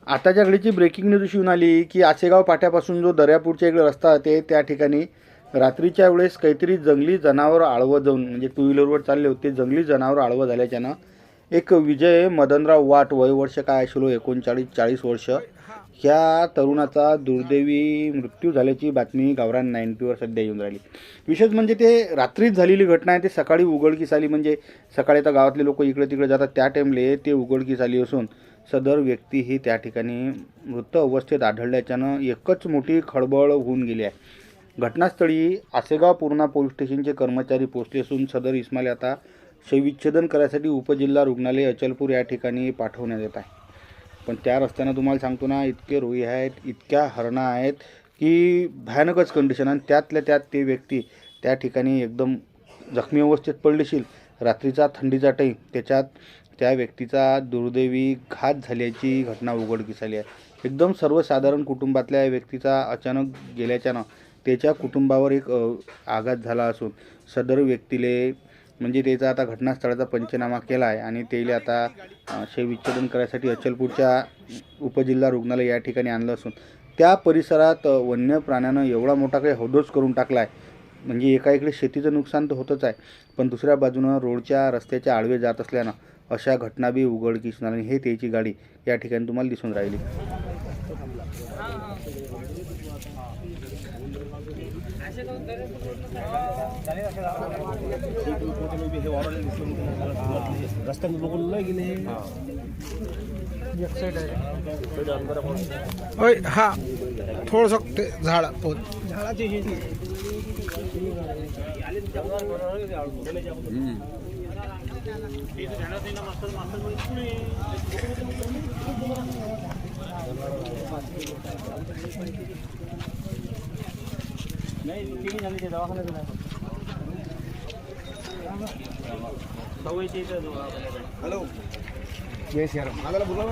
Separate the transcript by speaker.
Speaker 1: आताच्या घडीची breaking news अशी येऊन आली की आसेगाव पाट्यापासून जो दर्यापूरच्या इकडे रस्ता आहे त्या ठिकाणी रात्रीच्या वेळेस काहीतरी जंगली जनावर आळवं जाऊन म्हणजे टू व्हीलरवर चालले होते, जंगली जनावर आळवं झाल्याच्यानं एक विजय मदनराव वाट वय वर्ष काय असेल 39-40 वर्ष ह्या तरुणाचा दुर्दैवी मृत्यू झाल्याची बातमी गावरान 90वर सध्या येऊन राहिली. विशेष म्हणजे ते रात्रीच झालेली घटना आहे. ते सकाळी उघडकीस आली, म्हणजे सकाळी आता गावातले लोक इकडे तिकडे जातात त्या टाईमले ते उघडकीस आली असून सदर व्यक्ती ही त्या ठिकाणी मृत अवस्थेत आढळल्याच्यानं एकच मोठी खळबळ होऊन गेली आहे. घटनास्थळी आसेगाव पूर्णा पोलीस स्टेशनचे कर्मचारी पोहोचले असून सदर इस्माईल आता शवविच्छेदन करायसाठी उपजिल्हा रुग्णालय अचलपूर या ठिकाणी पाठवण्यात येत आहे. पण त्या रस्त्यानं तुम्हाला सांगतो ना, इतके रोई आहेत, इतक्या हरणा आहेत की भयानकच कंडिशन. आणि त्यातल्या त्यात ते व्यक्ती त्या ठिकाणी एकदम जखमी अवस्थेत पडलेशील. रात्रीचा थंडीचा टाईम, त्याच्यात त्या व्यक्तीचा दुर्दैवी घात झाल्याची घटना उघडकीस आली आहे. एकदम सर्वसाधारण कुटुंबातल्या व्यक्तीचा अचानक गेल्याच्यानं त्याच्या कुटुंबावर एक आघात झाला असून सदर व्यक्तीले म्हणजे त्याचा आता घटनास्थळाचा पंचनामा केला आहे आणि त्याला आता शवविच्छेदन करायसाठी अचलपूरच्या उपजिल्हा रुग्णालय या ठिकाणी आणलं असून त्या परिसरात वन्य प्राण्यानं एवढा मोठा काही हौदोस करून टाकला आहे. म्हणजे एका इकडे शेतीचं नुकसान तर होतच आहे, पण दुसऱ्या बाजूनं रोडच्या रस्त्याच्या आडवे जात असल्यानं अशा घटना बी उघडकीस आली. हे त्याची गाडी या ठिकाणी तुम्हाला दिसून राहिली.
Speaker 2: रस्त्याने बघून नाही गेले.
Speaker 3: होय हा थोडंसं ते झाड झाडाची
Speaker 2: हॅलो, येस यार, मला बोला.